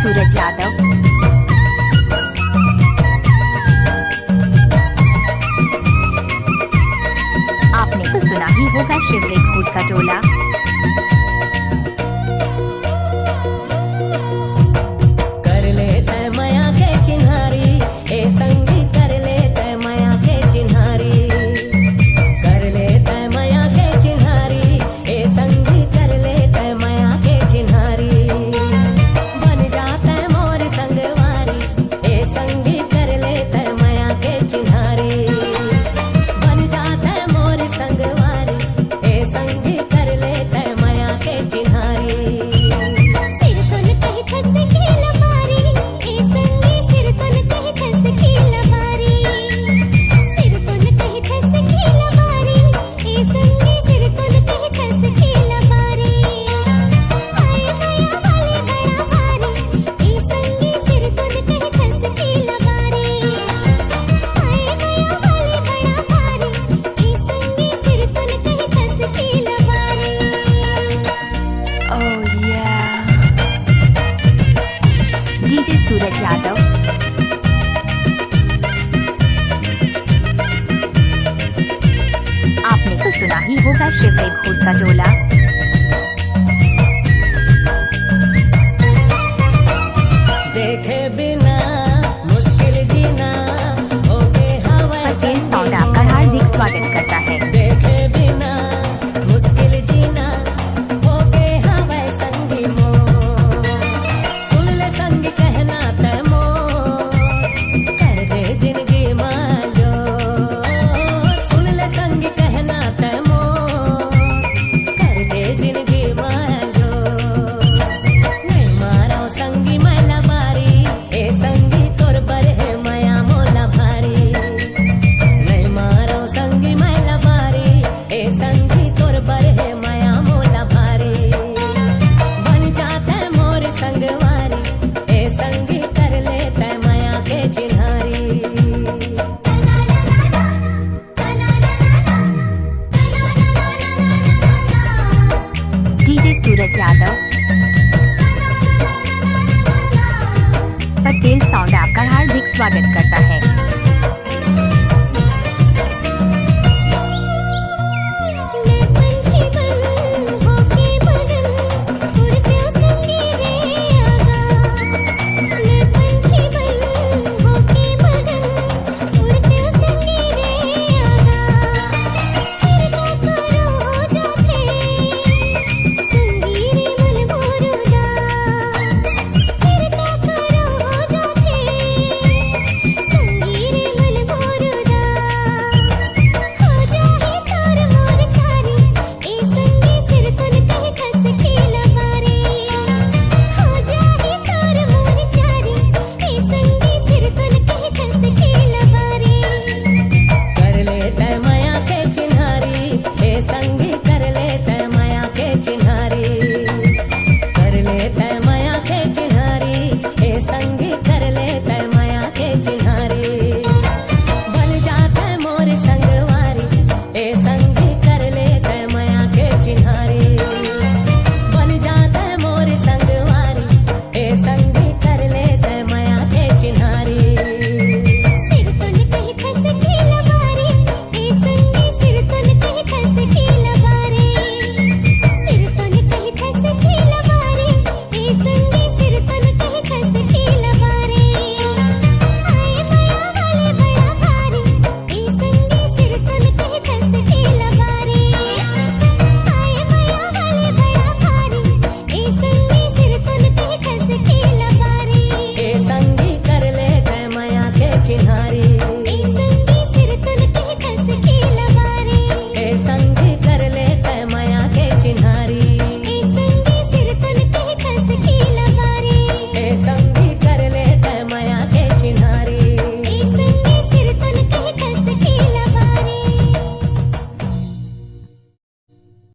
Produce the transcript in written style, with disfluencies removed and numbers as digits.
सूरज यादव। आपने तो सुना ही होगा शिवलिंग भूत का टोला। कर लेते माया के चिन्हारी, ए संगी कर लेते माया के चिन्हारी। कर लेते माया के चिन्हारी, ए संगी कर लेते माया के चिन्हारी। बन जाते मोर संगवारी, ए संगी कर लेते माया के चिन्हारी। बन जाते मोर संगवारी, ए संगी कर लेते माया के चिन्हारी। डीजे सूरज यादव। आपने तो सुना ही होगा शिवलिंग भूत का टोला। देखे बिना मुश्किल जीना, होके हवा पटेल साउंड आपका हार्दिक स्वागत करता है। देखे बिना मुश्किल जीना, होके हवा संगी मो। सुन ले संगी कहना तैमो, कर दे जिंदगी मांझो। सुन ले संगी कहना तैमो, कर दे जिंदगी मांझो। नहीं मारो संगी मैला बारी, ए संगी तोर पर है माया मोला भारी। नहीं मारो संगी मैला बारी, ए संगी तोर पर है माया मोला भारी। बन जाते मोर संगवारी, ए संगी कर लेते माया के चिन्हारी। डीजे सूरज यादव। पटेल साउंड आपका हार्दिक स्वागत करता है।